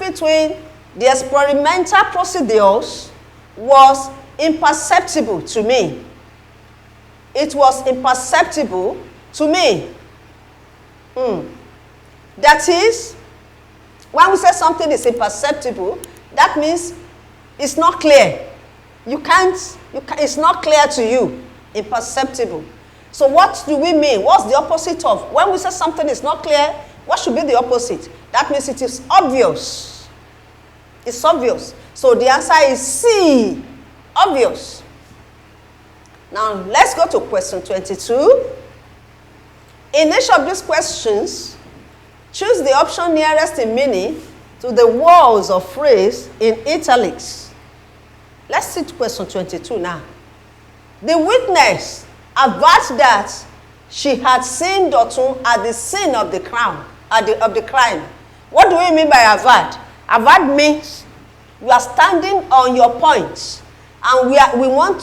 between the experimental procedures was imperceptible to me. It was imperceptible to me. That is, when we say something is imperceptible, that means it's not clear. It's not clear to you. Imperceptible. So what do we mean? What's the opposite of? When we say something is not clear, what should be the opposite? That means it is obvious. It's obvious. So the answer is C. Obvious. Now let's go to question 22. In each of these questions, choose the option nearest in meaning to the words or phrase in italics. Let's see question 22 now. The witness averred that she had seen Dotun at the scene of the crime. What do we mean by averred? Averred means you are standing on your point, and we want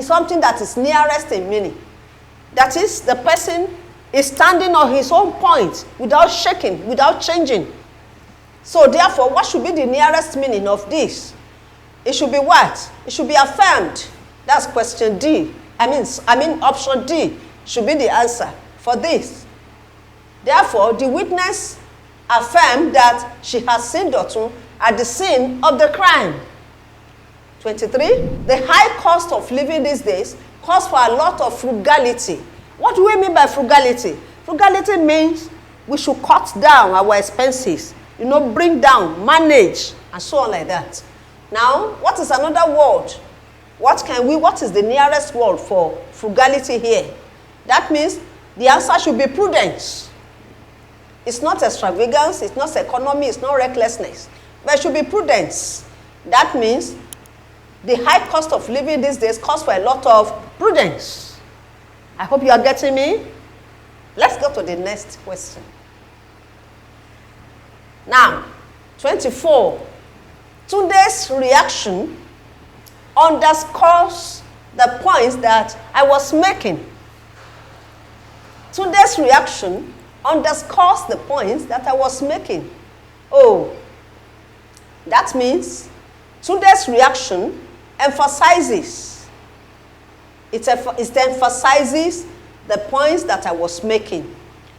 something that is nearest in meaning. That is, the person is standing on his own point without shaking, without changing. So therefore, what should be the nearest meaning of this? It should be what? It should be affirmed. That's question D. I mean option D should be the answer for this. Therefore, the witness affirmed that she has seen Dotun at the scene of the crime. 23. The high cost of living these days calls for a lot of frugality. What do we mean by frugality? Frugality means we should cut down our expenses, bring down, manage, and so on like that. Now, what is another word? What is the nearest word for frugality here? That means the answer should be prudence. It's not extravagance, it's not economy, it's not recklessness, but it should be prudence. That means the high cost of living these days calls for a lot of prudence. I hope you are getting me. Let's go to the next question. Now, 24. Today's reaction underscores the points that I was making. Today's reaction underscores the points that I was making. Oh, that means today's reaction emphasizes. It emphasizes the points that I was making.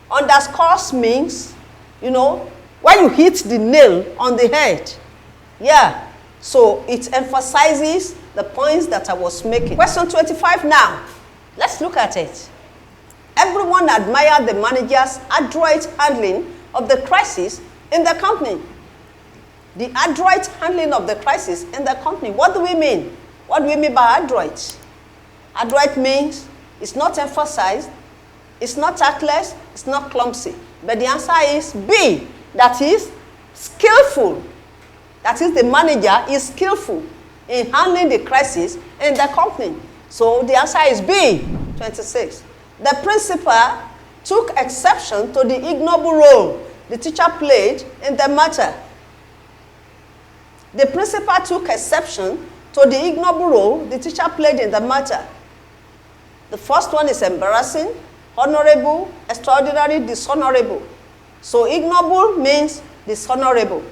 Underscores means, when you hit the nail on the head. Yeah. So it emphasizes the points that I was making. Question 25 now. Let's look at it. Everyone admired the manager's adroit handling of the crisis in the company. The adroit handling of the crisis in the company. What do we mean? What do we mean by adroit? Adroit means it's not emphasized, it's not tactless, it's not clumsy. But the answer is B. That is skillful. That is, the manager is skillful in handling the crisis in the company. So the answer is B. 26. The principal took exception to the ignoble role the teacher played in the matter. The principal took exception to the ignoble role the teacher played in the matter. The first one is embarrassing, honorable, extraordinary, dishonorable. So ignoble means dishonorable.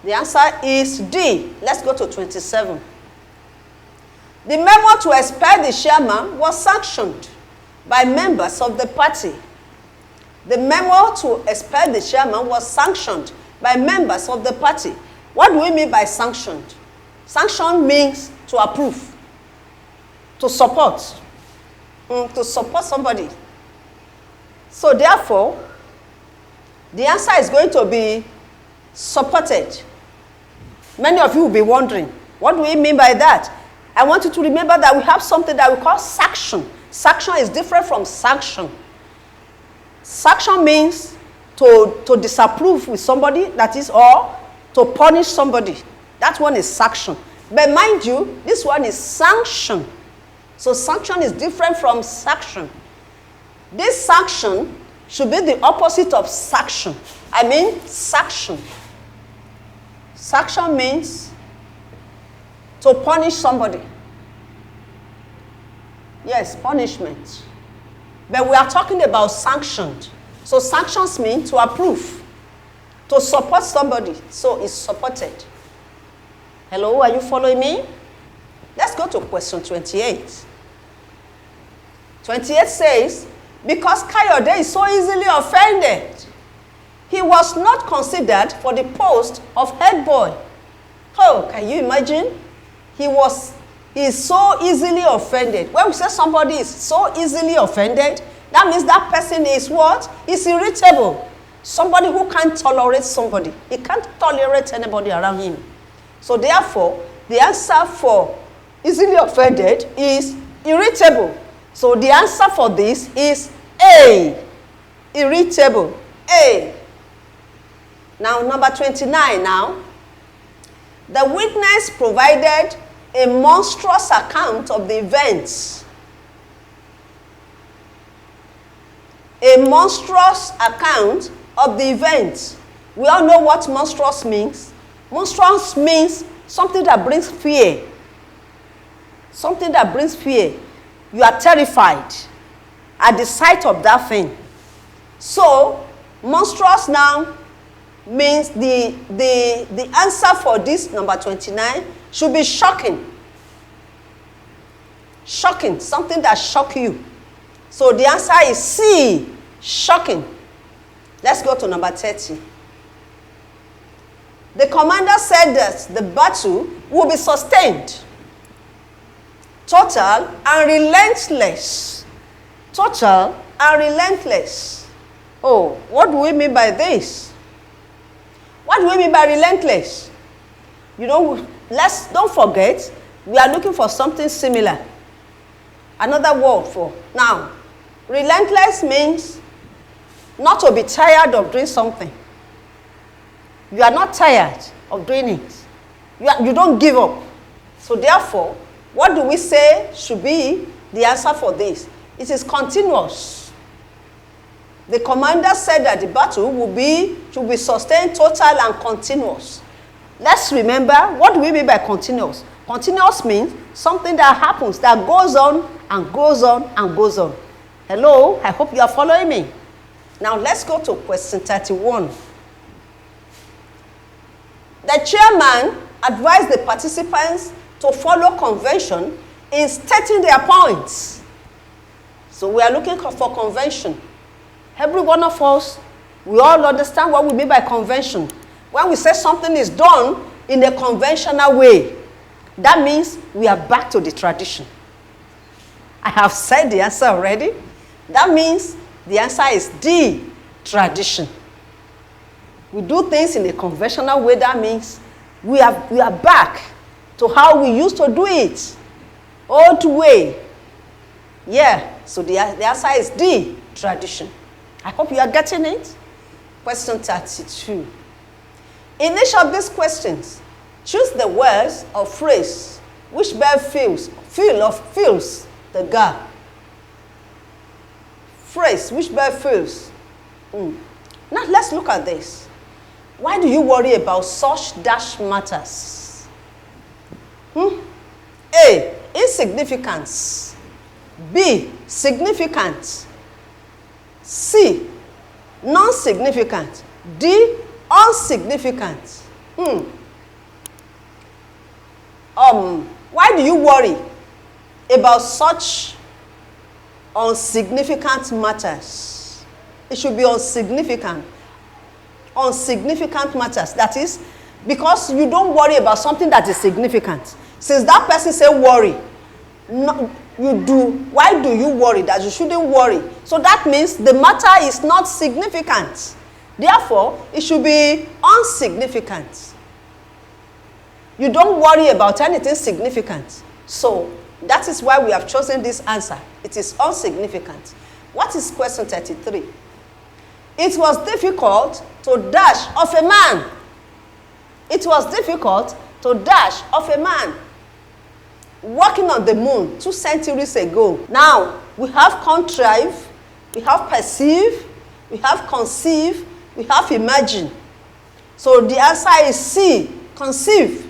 The answer is D. Let's go to 27. The memo to expel the chairman was sanctioned by members of the party. The memo to expel the chairman was sanctioned by members of the party. What do we mean by sanctioned? Sanction means to approve, to support somebody. So therefore, the answer is going to be supported. Many of you will be wondering, what do we mean by that? I want you to remember that we have something that we call sanction. Sanction is different from sanction. Sanction means to disapprove with somebody, that is, or to punish somebody. That one is sanction. But mind you, this one is sanction. So sanction is different from sanction. This sanction should be the opposite of sanction. I mean sanction. Sanction means to punish somebody. Yes, punishment. But we are talking about sanctioned. So sanctions mean to approve. To support somebody. So it's supported. Hello, are you following me? Let's go to question 28. 28 says, because Kayode is so easily offended, he was not considered for the post of head boy. Oh, can you imagine? He is so easily offended. When we say somebody is so easily offended, that means that person is what? Is irritable. Somebody who can't tolerate somebody. He can't tolerate anybody around him. So therefore, the answer for easily offended is irritable. So the answer for this is A. Irritable. A. Now, number 29 now. The witness provided a monstrous account of the events. A monstrous account of the events. We all know what monstrous means. Monstrous means something that brings fear. Something that brings fear. You are terrified at the sight of that thing. So, monstrous now means the answer for this, number 29, should be shocking. Shocking, something that shocks you. So the answer is C, shocking. Let's go to number 30. The commander said that the battle will be sustained, total and relentless. Total and relentless. Oh, what do we mean by this? What do we mean by relentless? You know, don't forget, we are looking for something similar. Another word for. Now, relentless means not to be tired of doing something. You are not tired of doing it. You don't give up. So therefore, what do we say should be the answer for this? It is continuous. The commander said that the battle should be sustained, total and continuous. Let's remember, what do we mean by continuous? Continuous means something that happens, that goes on and goes on and goes on. Hello, I hope you are following me. Now let's go to question 31. The chairman advised the participants to follow convention in stating their points. So we are looking for convention. Every one of us, we all understand what we mean by convention. When we say something is done in a conventional way, that means we are back to the tradition. I have said the answer already. That means the answer is D, tradition. We do things in a conventional way. That means we are back to how we used to do it. Old way. Yeah, so the answer is D, tradition. I hope you are getting it. Question 32. In each of these questions, choose the words or phrase which verb fills the gap. Phrase which verb fills. Now let's look at this. Why do you worry about such dash matters? A, insignificance. B, significant. C, non-significant. D, insignificant. Why do you worry about such insignificant matters? It should be insignificant. Insignificant matters. That is, because you don't worry about something that is significant. Since that person said worry, no, you do. Why do you worry that you shouldn't worry? So that means the matter is not significant. Therefore, it should be insignificant. You don't worry about anything significant. So that is why we have chosen this answer. It is insignificant. What is question 33? It was difficult to dash off a man. It was difficult to dash off a man. Walking on the moon 2 centuries ago. Now, we have contrive, we have perceive, we have conceive, we have imagine. So the answer is C, conceive.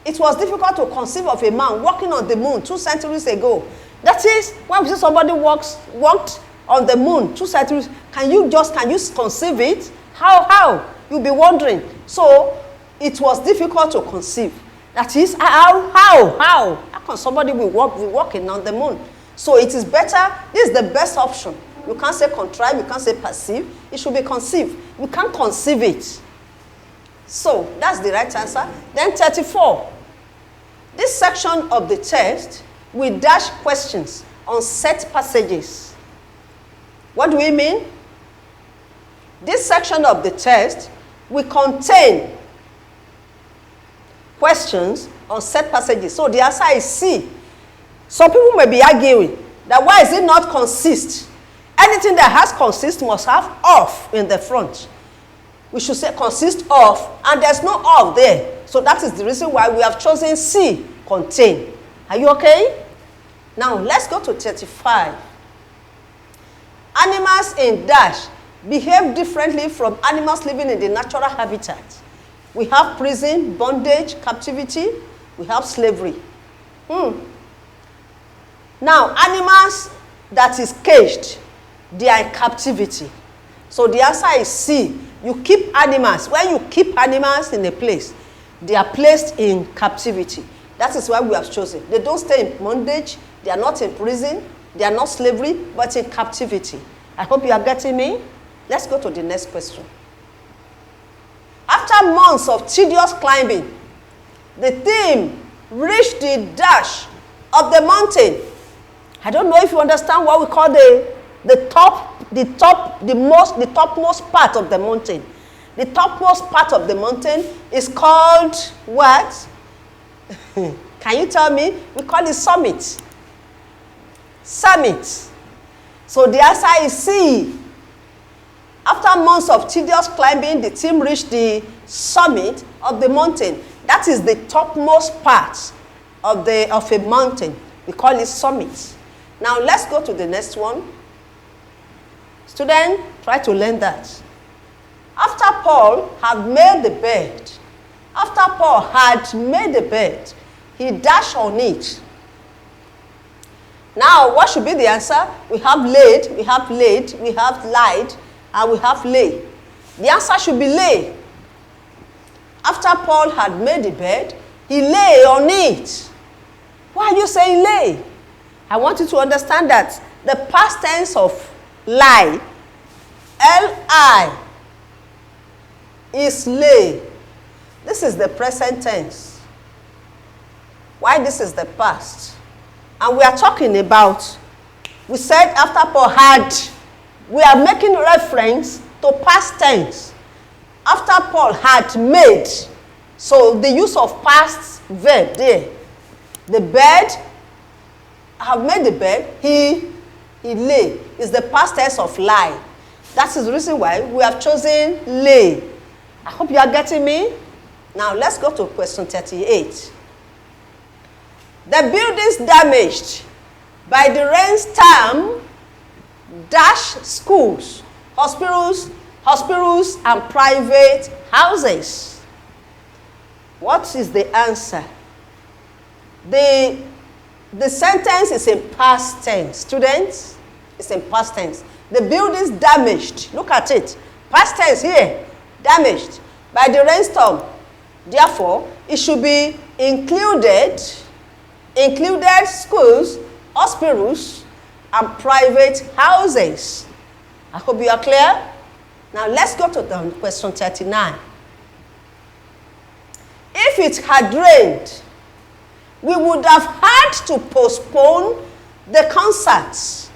It was difficult to conceive of a man walking on the moon 2 centuries ago. That is, when we see somebody walked on the moon 2 centuries, can you conceive it? How? You'll be wondering. So it was difficult to conceive. That is, how can somebody be walking on the moon? So it is better, this is the best option. You can't say contrive, you can't say perceive. It should be conceived. You can't conceive it. So that's the right answer. Then 34. This section of the text will dash questions on set passages. What do we mean? This section of the text will contain questions on set passages. So the answer is C. Some people may be arguing that why is it not consist? Anything that has consist must have of in the front. We should say consist of, and there's no of there. So that is the reason why we have chosen C, contain. Are you okay? Now let's go to 35. Animals in dash behave differently from animals living in the natural habitat. We have prison, bondage, captivity. We have slavery. Now, animals that is caged, they are in captivity. So the answer is C. You keep animals. When you keep animals in a place, they are placed in captivity. That is why we have chosen. They don't stay in bondage. They are not in prison. They are not slavery, but in captivity. I hope you are getting me. Let's go to the next question. After months of tedious climbing, the team reached the dash of the mountain. I don't know if you understand what we call the topmost part of the mountain. The topmost part of the mountain is called what? Can you tell me? We call it summit. Summit. So the answer is C. After months of tedious climbing, the team reached the summit of the mountain. That is the topmost part of a mountain. We call it summit. Now let's go to the next one. Student, try to learn that. After Paul had made the bed, he dashed on it. Now, what should be the answer? We have laid, we have lied, and we have lay. The answer should be lay. After Paul had made the bed, he lay on it. Why are you saying lay? I want you to understand that the past tense of lie, L-I, is lay. This is the present tense. Why this is the past? And we are talking about, we said after Paul had, we are making reference to past tense. After Paul had made, so the use of past verb there. The bed, I have made the bed, he lay, is the past tense of lie. That is the reason why we have chosen lay. I hope you are getting me. Now let's go to question 38. The buildings damaged by the rainstorm dash schools, hospitals and private houses. What is the answer? The sentence is in past tense. Students, it's in past tense. The buildings damaged. Look at it. Past tense here. Damaged by the rainstorm. Therefore, it should be included schools, hospitals, and private houses. I hope you are clear. Now let's go to question 39. If it had rained, we would have had to postpone the concerts.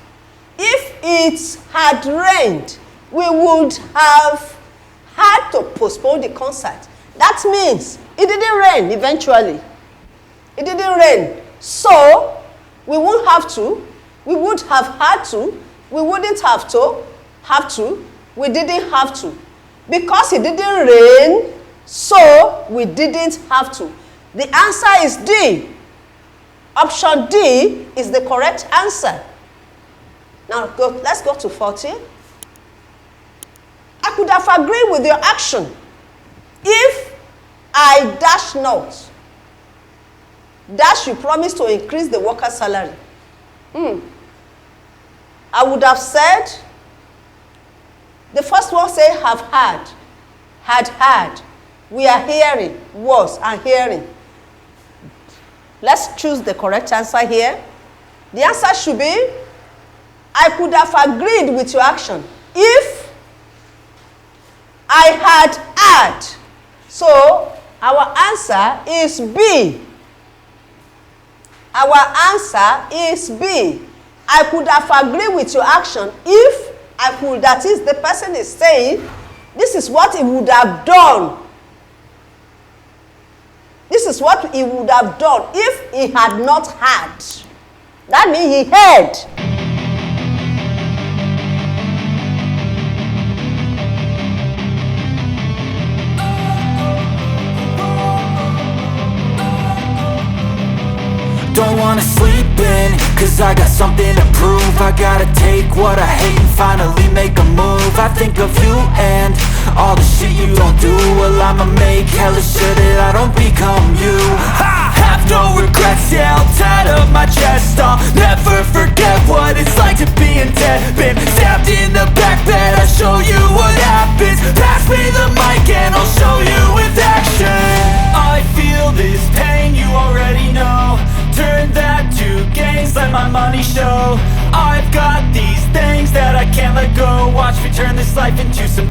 If it had rained, we would have had to postpone the concert. That means it didn't rain eventually. It didn't rain. So we won't have to. We would have had to. We wouldn't have to. We didn't have to. Because it didn't rain, so we didn't have to. The answer is D. Option D is the correct answer. Now let's go to 40. I could have agreed with your action if I dash not. Dash you promise to increase the worker's salary. I would have said, The first one say have had. We are hearing, was and hearing. Let's choose the correct answer here. The answer should be, I could have agreed with your action if I had. So our answer is B. Our answer is B. I could have agreed with your action if I could, that is, the person is saying, this is what he would have done. This is what he would have done if he had not had. That means he had. Don't wanna sleep in, cause I got something to prove. I gotta take what I hate and finally make a move. I think of you and all the shit you don't do. Well, I'ma make hella sure that I don't become you. I have no regrets, yeah, I'll tie up my chest. I'll never forget what it's like to be in debt. Been stabbed in the back bed, I'll show you what happens. Pass me the mic and I'll show you with action. I feel this pain, you already know. Turn that to gains, let my money show. I've got these things that I can't let go. Watch me turn this life into some